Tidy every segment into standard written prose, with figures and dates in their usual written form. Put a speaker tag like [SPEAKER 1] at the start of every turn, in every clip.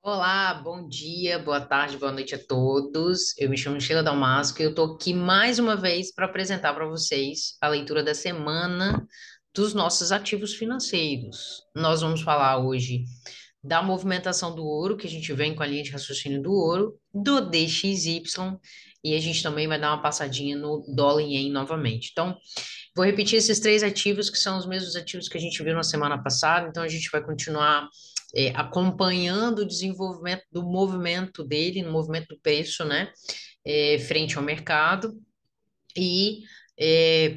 [SPEAKER 1] Olá, bom dia, boa tarde, boa noite a todos. Eu me chamo Sheila Dalmasco e eu estou aqui mais uma vez para apresentar para vocês a leitura da semana dos nossos ativos financeiros. Nós vamos falar hoje da movimentação do ouro, que a gente vem com a linha de raciocínio do ouro, do DXY, e a gente também vai dar uma passadinha no dólar e ien novamente. Então, vou repetir esses três ativos, que são os mesmos ativos que a gente viu na semana passada, então a gente vai continuar acompanhando o desenvolvimento do movimento dele, no movimento do preço, né, frente ao mercado. E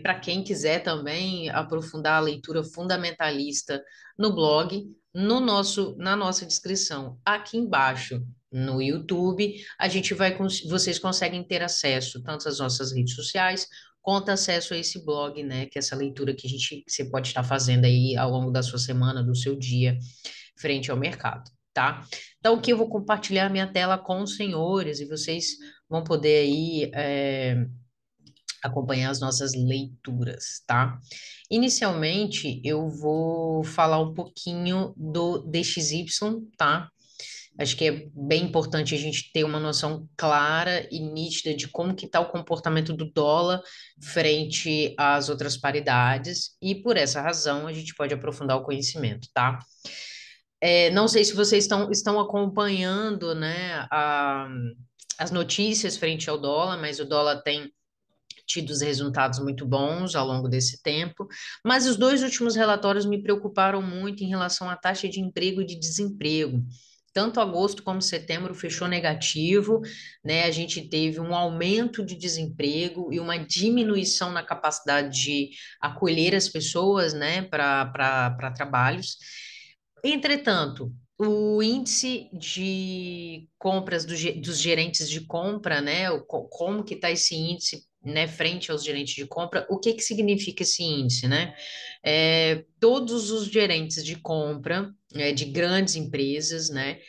[SPEAKER 1] para quem quiser também aprofundar a leitura fundamentalista no blog, na nossa descrição, aqui embaixo no YouTube, a gente vai, vocês conseguem ter acesso tanto às nossas redes sociais, quanto acesso a esse blog, né? Que é essa leitura que você pode estar fazendo aí ao longo da sua semana, do seu dia, frente ao mercado, tá? Então, aqui eu vou compartilhar minha tela com os senhores e vocês vão poder aí acompanhar as nossas leituras, tá? Inicialmente, eu vou falar um pouquinho do DXY, tá? Acho que é bem importante a gente ter uma noção clara e nítida de como que está o comportamento do dólar frente às outras paridades, e por essa razão a gente pode aprofundar o conhecimento, tá? Não sei se vocês estão acompanhando, né, as notícias frente ao dólar, mas o dólar tem tido os resultados muito bons ao longo desse tempo, mas os dois últimos relatórios me preocuparam muito em relação à taxa de emprego e de desemprego. Tanto agosto como setembro fechou negativo, né? A gente teve um aumento de desemprego e uma diminuição na capacidade de acolher as pessoas, né, para trabalhos. Entretanto, o índice de compras dos gerentes de compra, né? Como que está esse índice, né, frente aos gerentes de compra? O que que significa esse índice, né? Todos os gerentes de compra, de grandes empresas, né,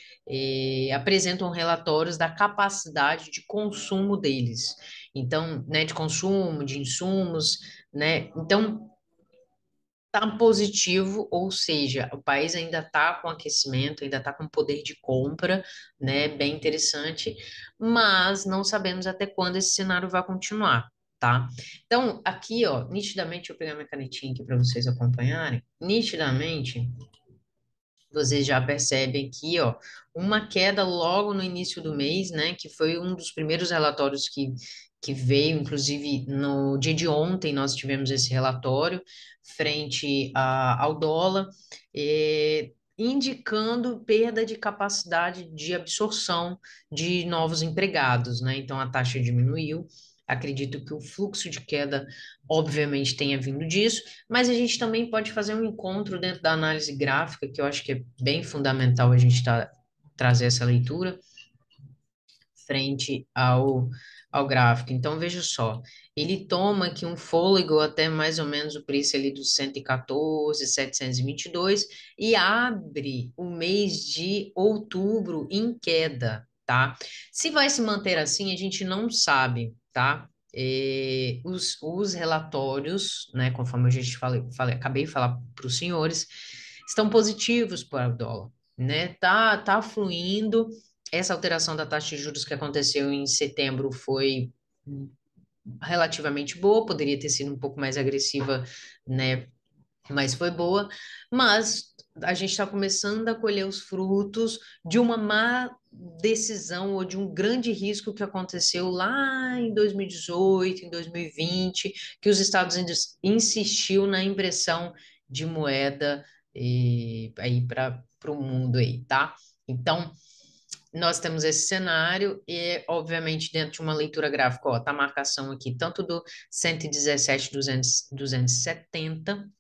[SPEAKER 1] apresentam relatórios da capacidade de consumo deles. Então, né, de consumo, de insumos, né? Então, está positivo, ou seja, o país ainda está com aquecimento, ainda está com poder de compra, né, bem interessante, mas não sabemos até quando esse cenário vai continuar, tá? Então, aqui, ó, nitidamente, eu vou pegar minha canetinha aqui para vocês acompanharem, nitidamente, vocês já percebem aqui, ó, uma queda logo no início do mês, né, que foi um dos primeiros relatórios que veio, inclusive no dia de ontem nós tivemos esse relatório frente ao dólar, indicando perda de capacidade de absorção de novos empregados, né, então a taxa diminuiu. Acredito que o fluxo de queda, obviamente, tenha vindo disso, mas a gente também pode fazer um encontro dentro da análise gráfica, que eu acho que é bem fundamental a gente trazer essa leitura frente ao gráfico. Então, veja só, ele toma aqui um fôlego até mais ou menos o preço ali dos 114.722 e abre o mês de outubro em queda, tá? Se vai se manter assim, a gente não sabe, tá? Os relatórios, né, conforme a gente acabei de falar para os senhores, estão positivos para o dólar, né? Tá fluindo. Essa alteração da taxa de juros que aconteceu em setembro foi relativamente boa, poderia ter sido um pouco mais agressiva, né? Mas foi boa. Mas a gente está começando a colher os frutos de uma má decisão ou de um grande risco que aconteceu lá em 2018, em 2020, que os Estados Unidos insistiu na impressão de moeda aí para o mundo aí, tá? Então, nós temos esse cenário e, obviamente, dentro de uma leitura gráfica, ó, tá a marcação aqui, tanto do 117,270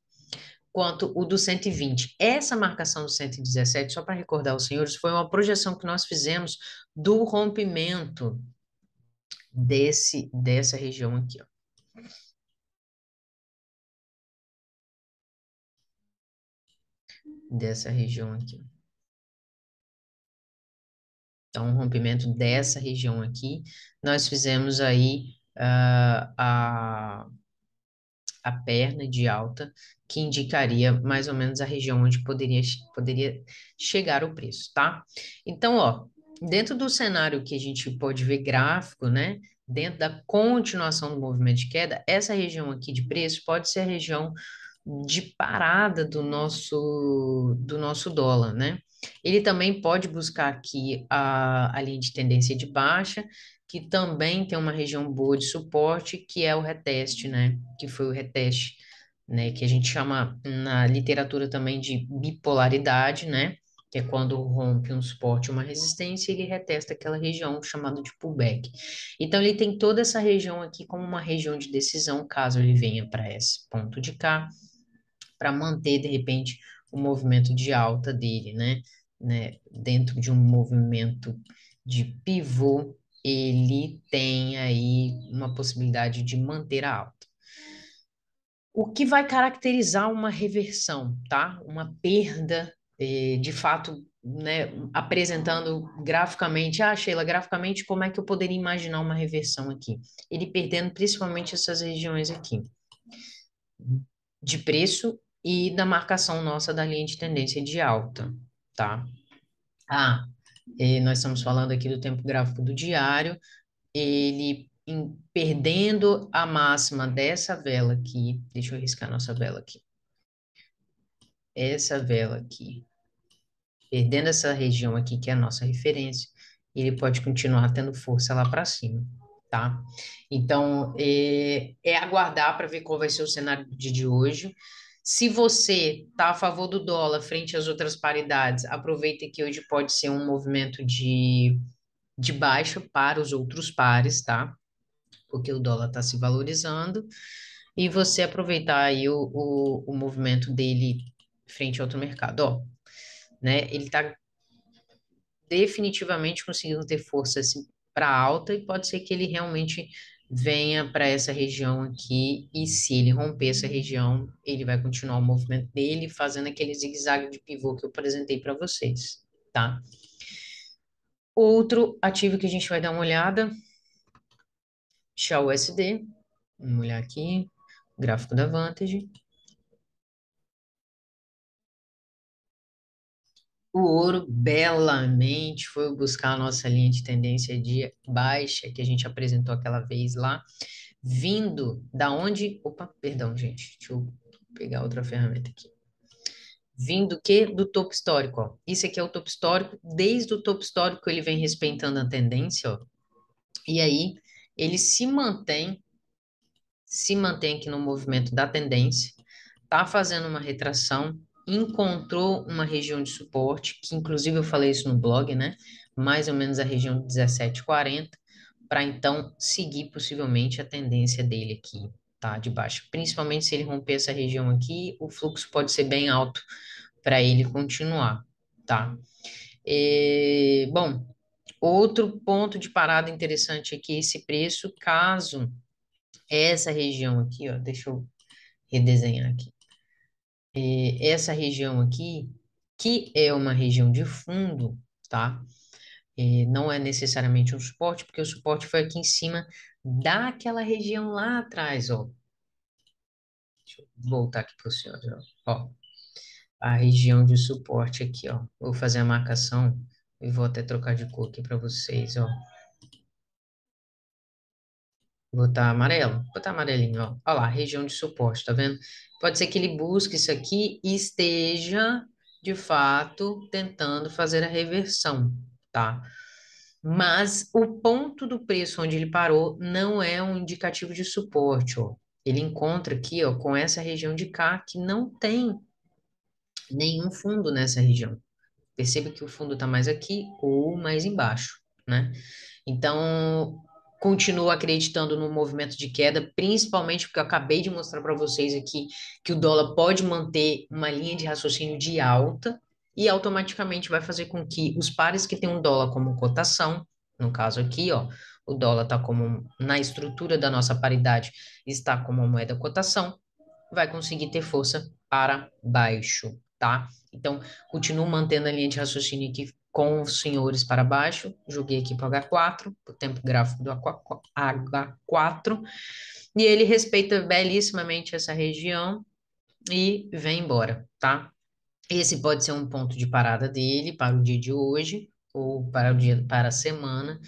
[SPEAKER 1] quanto o do 120. Essa marcação do 117, só para recordar aos senhores, foi uma projeção que nós fizemos do rompimento dessa região aqui, ó. Dessa região aqui. Então, o rompimento dessa região aqui, nós fizemos aí a perna de alta, que indicaria mais ou menos a região onde poderia chegar o preço, tá? Então, ó, dentro do cenário que a gente pode ver gráfico, né? Dentro da continuação do movimento de queda, essa região aqui de preço pode ser a região de parada do nosso dólar, né? Ele também pode buscar aqui a linha de tendência de baixa, que também tem uma região boa de suporte, que é o reteste, né? Que foi o reteste, né? Que a gente chama na literatura também de bipolaridade, né? Que é quando rompe um suporte e uma resistência, ele retesta aquela região chamada de pullback. Então, ele tem toda essa região aqui como uma região de decisão, caso ele venha para esse ponto de cá, para manter, de repente, o movimento de alta dele, né? Dentro de um movimento de pivô, ele tem aí uma possibilidade de manter a alta. O que vai caracterizar uma reversão, tá? Uma perda, de fato, né? Apresentando graficamente, Sheila, graficamente, como é que eu poderia imaginar uma reversão aqui? Ele perdendo principalmente essas regiões aqui de preço e da marcação nossa da linha de tendência de alta, tá? Ah, nós estamos falando aqui do tempo gráfico do diário, ele perdendo a máxima dessa vela aqui, deixa eu riscar nossa vela aqui, essa vela aqui, perdendo essa região aqui, que é a nossa referência, ele pode continuar tendo força lá para cima, tá? Então, é aguardar para ver qual vai ser o cenário do dia de hoje. Se você está a favor do dólar frente às outras paridades, aproveita que hoje pode ser um movimento de baixa para os outros pares, tá? Porque o dólar está se valorizando. E você aproveitar aí o movimento dele frente ao outro mercado. Ó, né? Ele está definitivamente conseguindo ter força assim, para alta e pode ser que ele realmente venha para essa região aqui e se ele romper essa região, ele vai continuar o movimento dele fazendo aquele zigue-zague de pivô que eu apresentei para vocês, tá? Outro ativo que a gente vai dar uma olhada, XAUSD, vamos olhar aqui, gráfico da Vantage. O ouro belamente foi buscar a nossa linha de tendência de baixa que a gente apresentou aquela vez lá, vindo da onde? Opa, perdão, gente. Deixa eu pegar outra ferramenta aqui. Vindo que do topo histórico, ó. Isso aqui é o topo histórico. Desde o topo histórico ele vem respeitando a tendência, ó. E aí ele se mantém aqui no movimento da tendência, tá fazendo uma retração, encontrou uma região de suporte, que inclusive eu falei isso no blog, né? Mais ou menos a região de 17,40, para então seguir possivelmente a tendência dele aqui, tá? De baixo. Principalmente se ele romper essa região aqui, o fluxo pode ser bem alto para ele continuar, tá? Bom, outro ponto de parada interessante aqui, esse preço, caso essa região aqui, ó, deixa eu redesenhar aqui. Essa região aqui, que é uma região de fundo, tá? Não é necessariamente um suporte, porque o suporte foi aqui em cima daquela região lá atrás, ó. Deixa eu voltar aqui para o senhor, ó. A região de suporte aqui, ó. Vou fazer a marcação e vou até trocar de cor aqui para vocês, ó. Vou botar amarelo, vou botar amarelinho, ó. Olha lá, região de suporte, tá vendo? Pode ser que ele busque isso aqui e esteja, de fato, tentando fazer a reversão, tá? Mas o ponto do preço onde ele parou não é um indicativo de suporte, ó. Ele encontra aqui, ó, com essa região de cá que não tem nenhum fundo nessa região. Perceba que o fundo está mais aqui ou mais embaixo, né? Então, continuo acreditando no movimento de queda, principalmente porque eu acabei de mostrar para vocês aqui que o dólar pode manter uma linha de raciocínio de alta e automaticamente vai fazer com que os pares que têm um dólar como cotação, no caso aqui, ó, o dólar está como na estrutura da nossa paridade, está como uma moeda cotação, vai conseguir ter força para baixo, tá? Então, continuo mantendo a linha de raciocínio aqui com os senhores para baixo, joguei aqui para o H4, o tempo gráfico do H4, e ele respeita belíssimamente essa região e vem embora, tá? Esse pode ser um ponto de parada dele para o dia de hoje ou para o dia para a semana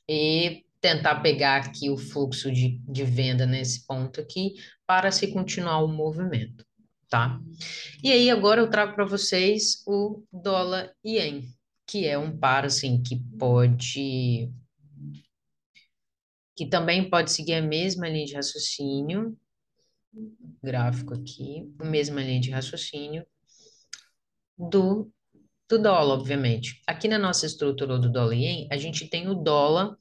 [SPEAKER 1] e tentar pegar aqui o fluxo de venda nesse ponto aqui para se continuar o movimento, tá? E aí agora eu trago para vocês o dólar ien, que é um par assim que também pode seguir a mesma linha de raciocínio, gráfico aqui, a mesma linha de raciocínio do do dólar, obviamente. Aqui na nossa estrutura do dólar ien, a gente tem o dólar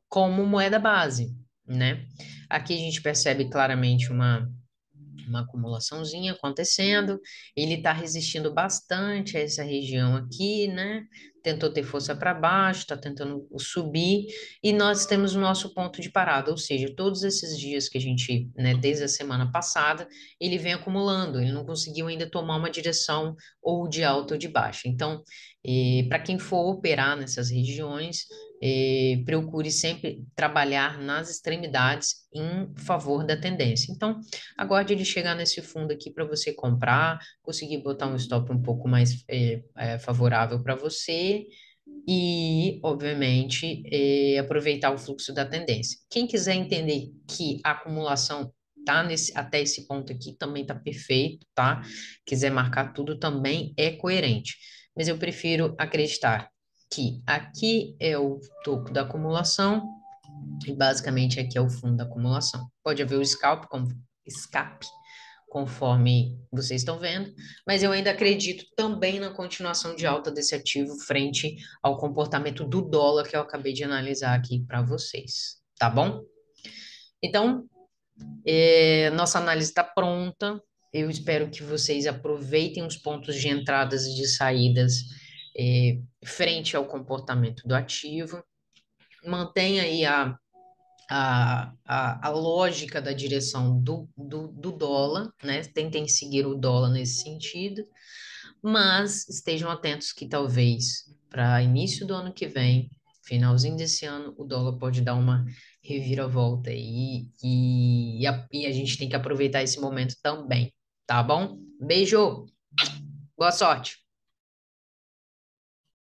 [SPEAKER 1] como moeda base, né? Aqui a gente percebe claramente uma acumulaçãozinha acontecendo, ele está resistindo bastante a essa região aqui, né? Tentou ter força para baixo, está tentando subir, e nós temos o nosso ponto de parada, ou seja, todos esses dias que a gente, né, desde a semana passada, ele vem acumulando, ele não conseguiu ainda tomar uma direção ou de alta ou de baixa. Então, para quem for operar nessas regiões, procure sempre trabalhar nas extremidades em favor da tendência. Então, aguarde ele chegar nesse fundo aqui para você comprar, conseguir botar um stop um pouco mais favorável para você e, obviamente, aproveitar o fluxo da tendência. Quem quiser entender que a acumulação tá até esse ponto aqui também tá perfeito, tá? Quiser marcar tudo também é coerente. Mas eu prefiro acreditar que aqui é o topo da acumulação e basicamente aqui é o fundo da acumulação. Pode haver o escape, conforme vocês estão vendo, mas eu ainda acredito também na continuação de alta desse ativo frente ao comportamento do dólar que eu acabei de analisar aqui para vocês, tá bom? Então, nossa análise está pronta. Eu espero que vocês aproveitem os pontos de entradas e de saídas frente ao comportamento do ativo. Mantenha aí a lógica da direção do dólar, né? Tentem seguir o dólar nesse sentido, mas estejam atentos que talvez para início do ano que vem, finalzinho desse ano, o dólar pode dar uma reviravolta aí e a gente tem que aproveitar esse momento também, tá bom? Beijo, boa sorte!